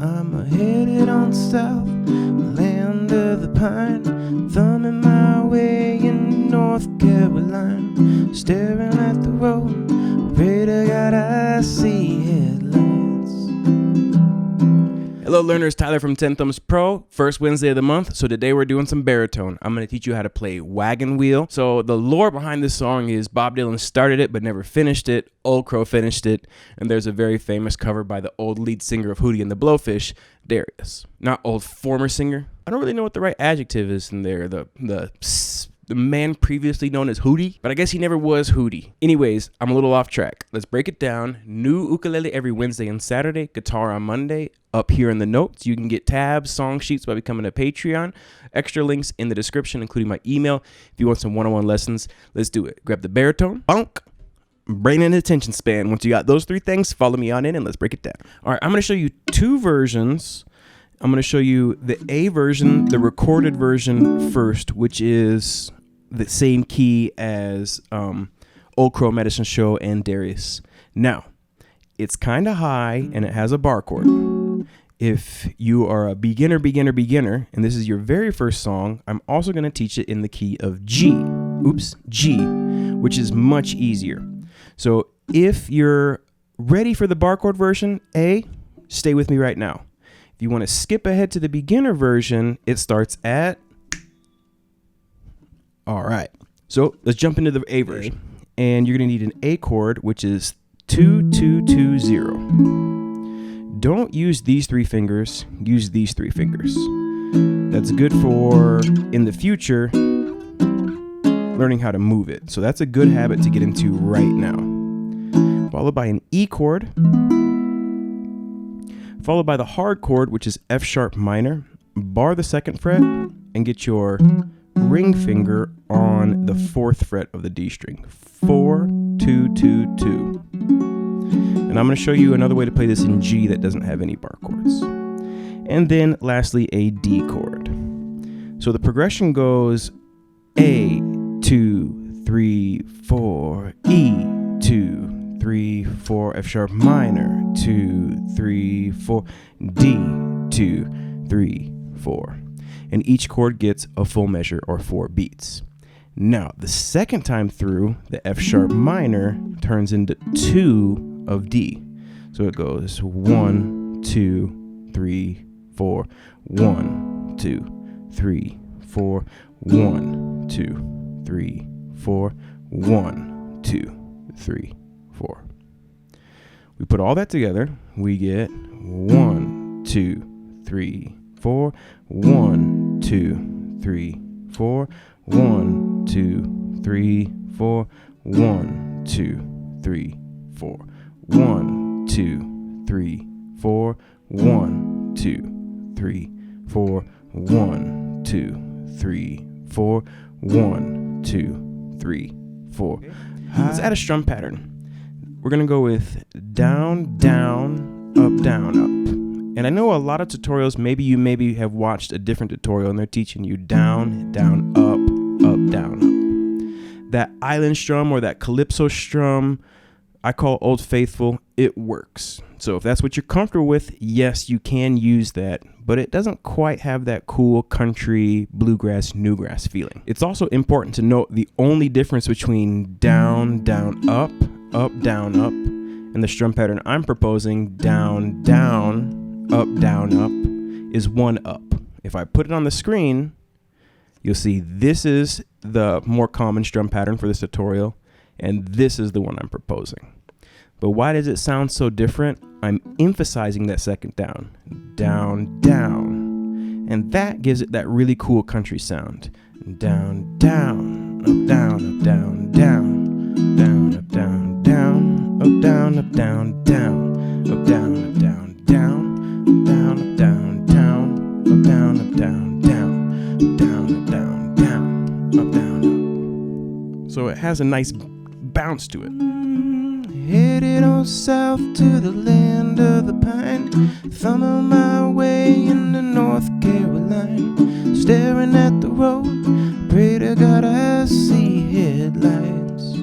I'm headed on south, land of the pine, thumbing my way in North Carolina, staring at the road, pray to God I see headlights. Hello learners, Tyler from 10 Thumbs Pro, first Wednesday of the month. So today we're doing some baritone. I'm going to teach you how to play Wagon Wheel. So the lore behind this song is Bob Dylan started it but never finished it. Old Crow finished it. And there's a very famous cover by the old lead singer of Hootie and the Blowfish, Darius. Not old, former singer. I don't really know what the right adjective is in there. The man previously known as Hootie, but I guess he never was Hootie. Anyways, I'm a little off track. Let's break it down. New ukulele every Wednesday and Saturday, guitar on Monday. Up here in the notes, you can get tabs, song sheets by becoming a Patreon. Extra links in the description, including my email. If you want some one-on-one lessons, let's do it. Grab the baritone, bonk, brain and attention span. Once you got those three things, follow me on in and let's break it down. All right, I'm going to show you two versions. I'm going to show you the A version, the recorded version first, which is the same key as Old Crow Medicine Show and Darius. Now, it's kind of high and it has a bar chord. If you are a beginner, and this is your very first song, I'm also going to teach it in the key of G, which is much easier. So if you're ready for the bar chord version, A, stay with me right now. If you want to skip ahead to the beginner version, it starts at... All right, so let's jump into the A version. And you're going to need an A chord, which is 2-2-2-0. Don't use these three fingers, use these three fingers. That's good for, in the future, learning how to move it. So that's a good habit to get into right now. Followed by an E chord. Followed by the hard chord, which is F sharp minor. Bar the 2nd fret and get your ring finger on the 4th fret of the D string. 4-2-2-2. And I'm going to show you another way to play this in G that doesn't have any bar chords. And then lastly, a D chord. So the progression goes A, 2, 3, 4, E, 2, 3, 4, F sharp minor, 2, 3, 4, D, 2, 3, 4. And each chord gets a full measure or 4 beats. Now, the second time through, the F sharp minor turns into 2 of D. So it goes 1, 2, 3, 4, 1, 2, 3, 4, 1, 2, 3, 4, 1, 2, 3, 4. We put all that together, we get 1, 2, 3, 4, 1, 2, 3, 4, 1, 2, 3, 4, 1, 2, 3, 4. 1, 2, 3, 4, 1, 2, 3, 4, 1, 2, 3, 4, 1, 2, 3, 4. Let's add a strum pattern. We're going to go with down, down, up, up. And I know a lot of tutorials, maybe you have watched a different tutorial and they're teaching you down, down, up, down, up. That island strum or that calypso strum, I call Old Faithful, it works. So if that's what you're comfortable with, yes, you can use that, but it doesn't quite have that cool country, bluegrass, newgrass feeling. It's also important to note the only difference between down, down, up, down, up, and the strum pattern I'm proposing, down, down, up, is 1 up. If I put it on the screen, you'll see this is the more common strum pattern for this tutorial, and this is the one I'm proposing. But why does it sound so different? I'm emphasizing that second down. Down, down. And that gives it that really cool country sound. Down, down, up, down, up, down, down. Down, up, down, down. Up, down, up, down, down. Up, down, up, down, down. Up, down, up, down, down. Up, down, up, down, down. Up, down, up, down, down. Up, down, up. So it has a nice bounce to it. Headed on south to the land of the pine, thumbing my way into North Carolina, staring at the road, pray to God I see headlights.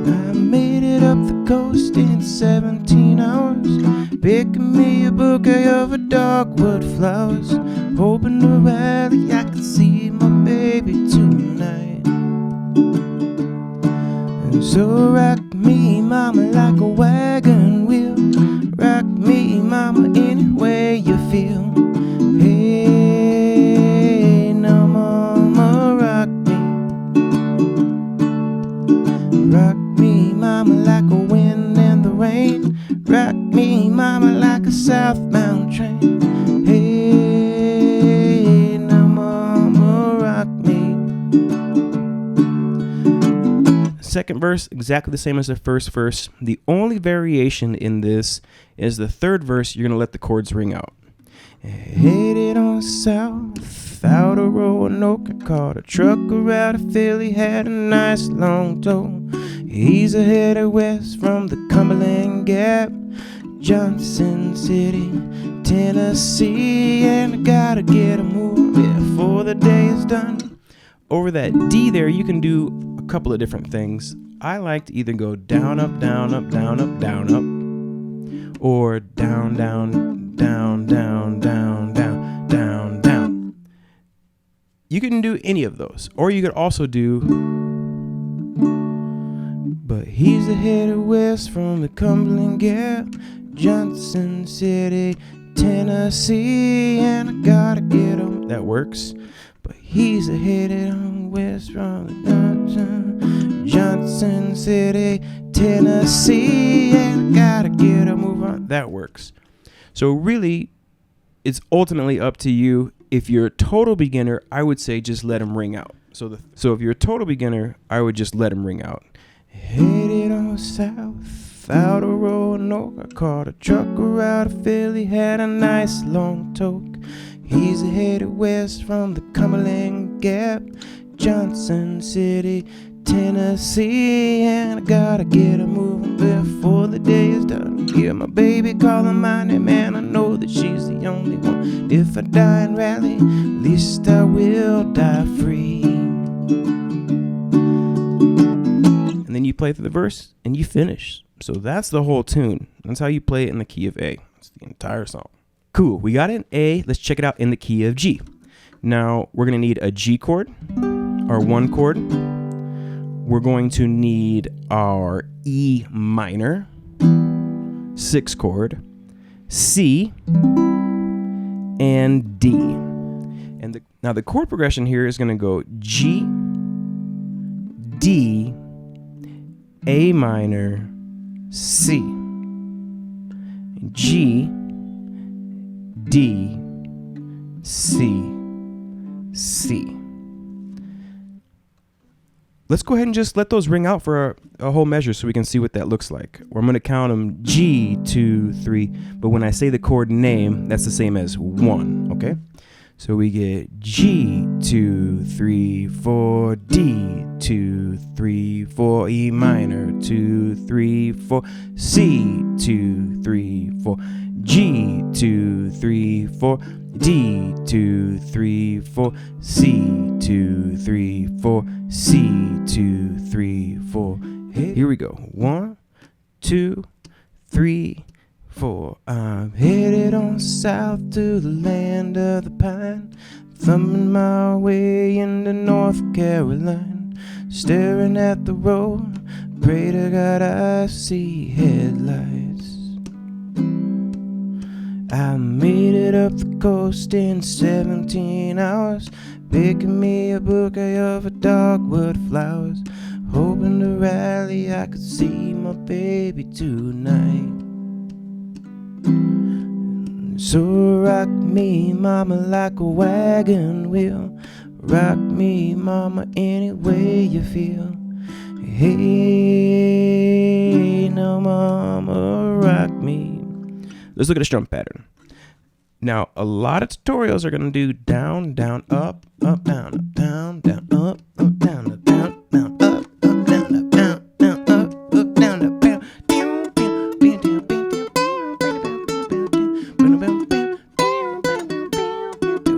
I made it up the coast in 17 hours, Picking me a bouquet of dogwood flowers, hoping to rally I can see my baby tonight. And so rock me, mama, like a wagon wheel. Rock me, mama, any way you feel. Hey, now mama, rock me. Rock me, mama, like a wind in the rain. Rock me, mama, like a southbound train. Hey, now mama, rock me. Second verse, exactly the same as the first verse. The only variation in this is the third verse, you're going to let the chords ring out. Headed on south, out of Roanoke, I caught a trucker out of Philly, had a nice long tow. He's headed west from the Cumberland Gap, Johnson City, Tennessee, and I gotta get a move before the day is done. Over that D there, you can do a couple of different things. I like to either go down, up, down, up, down, up, down, up, or down, down, down, down, down, down, down, down. You can do any of those, or you could also do, but he's headed west from the Cumberland Gap, Johnson City, Tennessee, and I gotta get him. That works. But he's headed on west from the Johnson City, Tennessee, and I gotta get a move on. That works. So really, it's ultimately up to you. If you're a total beginner, I would say just let them ring out. So if you're a total beginner, I would just let them ring out. Headed on south, out of Roanoke, I caught a trucker out of Philly, had a nice long toke. He's headed west from the Cumberland Gap, Johnson City, Tennessee, and I gotta get her moving before the day is done. Hear my baby calling my name, and I know that she's the only one. If I die in Raleigh, at least I will die free. And then you play through the verse and you finish. So that's the whole tune. That's how you play it in the key of A. That's the entire song. Cool, we got it in A. Let's check it out in the key of G. Now, we're going to need a G chord, our one chord. We're going to need our E minor, 6 chord, C, and D. And now the chord progression here is going to go G, D, A minor, C, G, D, C, C. Let's go ahead and just let those ring out for a whole measure so we can see what that looks like. Or I'm going to count them G, 2, 3, but when I say the chord name, that's the same as 1, okay? So we get G, 2, 3, 4, D, 2, 3, 4, E minor, 2, 3, 4, C, 2, 3, 4, G, 2, 3, 4, D, 2, 3, 4, C, 2, 3, 4, C, 2, 3, 4. Here we go. 1, 2, 3, 4. I'm headed on south to the land of the pine, thumbing my way into North Carolina, staring at the road, pray to God I see headlights. I made it up the coast in 17 hours, picking me a bouquet of dogwood flowers, hoping to rally I could see my baby tonight. So rock me, mama, like a wagon wheel. Rock me, mama, any way you feel. Hey, now mama, rock me. Let's look at a strum pattern. Now, a lot of tutorials are going to do down, down, up, up, down, up, down, down, up, down, up, down, down, up, down, up, down, down, up, down, up, down.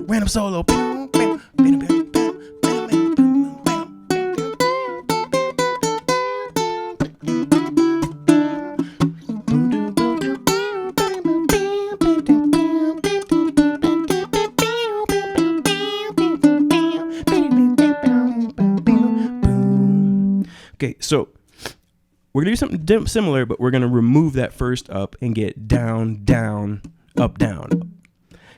Random solo. Okay, so we're going to do something similar, but we're going to remove that first up and get down, down, up, down.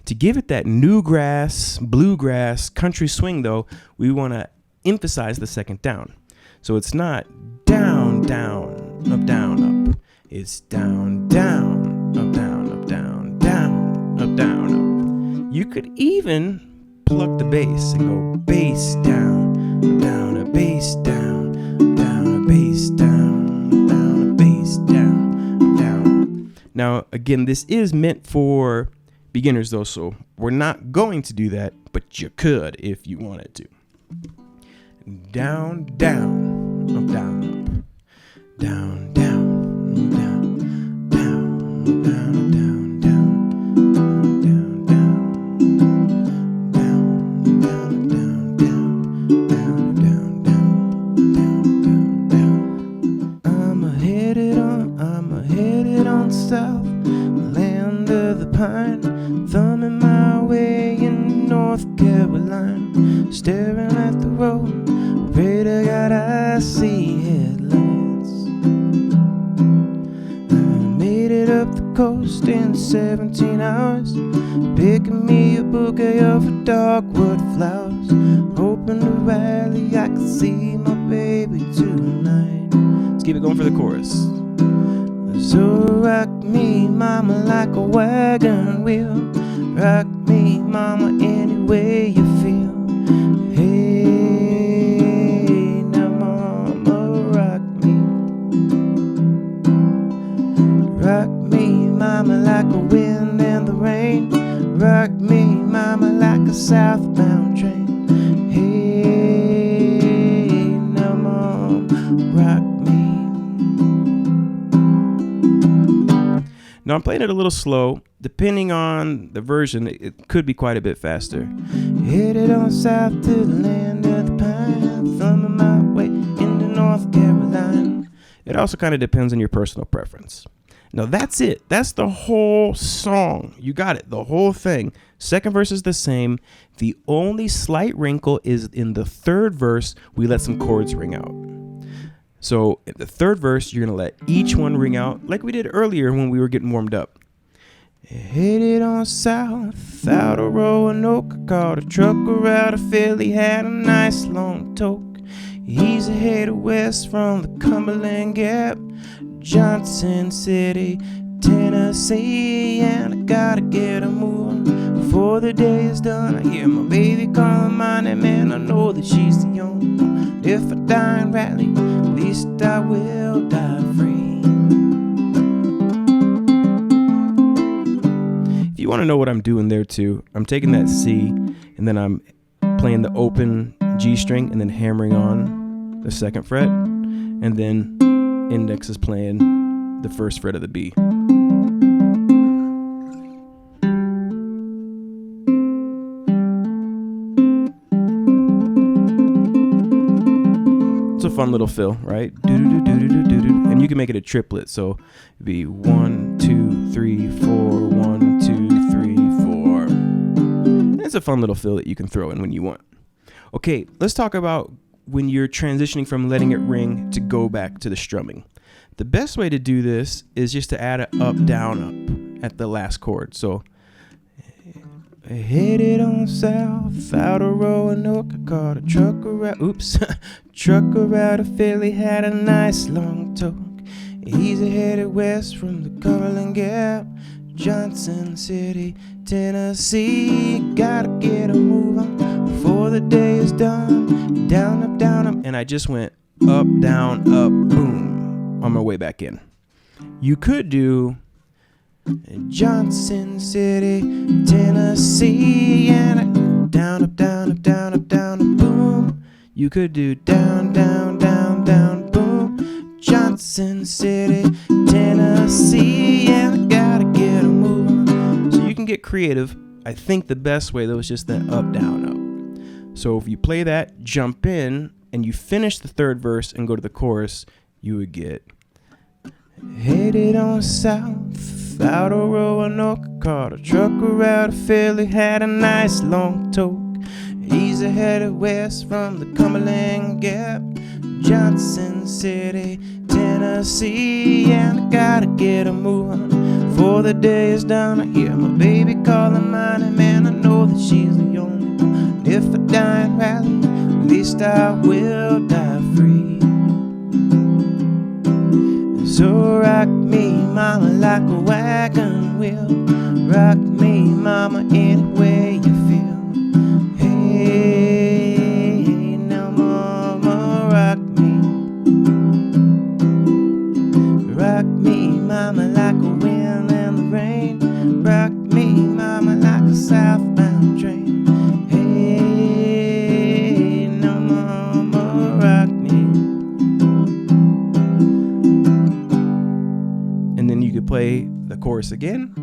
To give it that newgrass, bluegrass, country swing, though, we want to emphasize the second down. So it's not down, down, up, down, up. It's down, down, up, down, up, down, down, up, down, up. You could even pluck the bass and go bass down, down, a bass down, down, a bass down, down, a bass down, down. Now, again, this is meant for beginners, though, so we're not going to do that, but you could if you wanted to. Down, down, up, down, up. Down, down, up, down, down, up, down, up, down, down, down, down, down, down, down, down, down, down, down, down. I'm headed on south, land of the pine, thumbing my way in North Carolina, staring at the road, pray to God I see headlights. I made it up the coast in 17 hours, picking me a bouquet of dogwood flowers, hoping to rally I could see my baby tonight. Let's keep it going for the chorus. So rock me, mama, like a wagon wheel. Rock me, mama, any way you feel. Hey, now mama, rock me. Rock me, mama, like a wind and the rain. Rock me, mama, like a southbound train. Hey, now mama, rock me. Now I'm playing it a little slow. Depending on the version, it could be quite a bit faster. Headed on south to the land of the pine, thumbing my way into North Carolina. It also kind of depends on your personal preference. Now that's it. That's the whole song. You got it. The whole thing. Second verse is the same. The only slight wrinkle is in the third verse, we let some chords ring out. So in the third verse, you're going to let each one ring out like we did earlier when we were getting warmed up. Headed on south, out of Roanoke, caught a trucker out of Philly, had a nice long toke. He's headed west from the Cumberland Gap, Johnson City, Tennessee, and I gotta get a moving before the day is done. I hear my baby calling my name, and I know that she's the only one. If I die in Raleigh, at least I will die free. If you want to know what I'm doing there too, I'm taking that C and then I'm playing the open G string and then hammering on the second fret, and then index is playing the first fret of the B. It's a fun little fill, right? And you can make it a triplet, so it'd be 1, 2, 3, 4, 1, 2, 3, 4. And it's a fun little fill that you can throw in when you want. Okay, let's talk about when you're transitioning from letting it ring to go back to the strumming. The best way to do this is just to add an up, down, up at the last chord. So headed on south, out of Roanoke, I caught a trucker out of Philly, had a nice long toke. He's headed west from the Cumberland Gap, Johnson City, Tennessee. Gotta get a move on before the day is done. Down, up, down, up. And I just went up, down, up, boom, on my way back in. You could do Johnson City, Tennessee, and down, up, down, up, down, up, down, up, boom. You could do down, down, down, down, boom. Johnson City, Tennessee, and I gotta get a move on. So you can get creative. I think the best way though is just that up, down, up. So if you play that, jump in, and you finish the third verse and go to the chorus, you would get headed on south, out of Roanoke, caught a trucker out of Philly, had a nice long toke. He's headed west from the Cumberland Gap, Johnson City, Tennessee, and I gotta get a move on before the day is done. I hear my baby calling mine, and man, I know that she's the only one. And if I die in Raleigh, at least I will die free. So rock me, mama, like a wagon wheel. Rock me, mama, any way you feel. Hey, now mama, rock me. Rock me, mama, like a wind in the rain. Rock me, mama, like a southbound train. Hey, now mama, rock me. And then you could play the chorus again,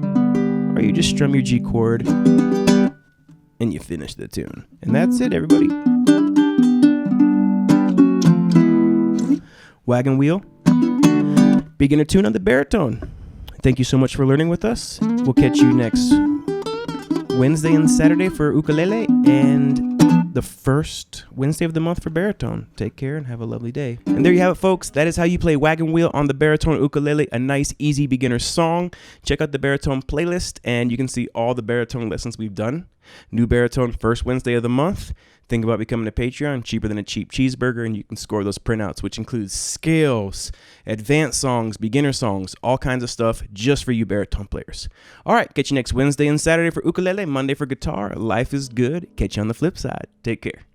or you just strum your G chord and you finish the tune. And that's it, everybody. Wagon Wheel, beginner tune on the baritone. Thank you so much for learning with us. We'll catch you next Wednesday and Saturday for ukulele, and the first Wednesday of the month for baritone. Take care and have a lovely day. And there you have it, folks. That is how you play Wagon Wheel on the Baritone Ukulele, a nice, easy beginner song. Check out the baritone playlist, and you can see all the baritone lessons we've done. New baritone, first Wednesday of the month. Think about becoming a Patreon, cheaper than a cheap cheeseburger, and you can score those printouts, which includes scales, advanced songs, beginner songs, all kinds of stuff just for you baritone players. All right, catch you next Wednesday and Saturday for ukulele, Monday for guitar. Life is good. Catch you on the flip side. Take care.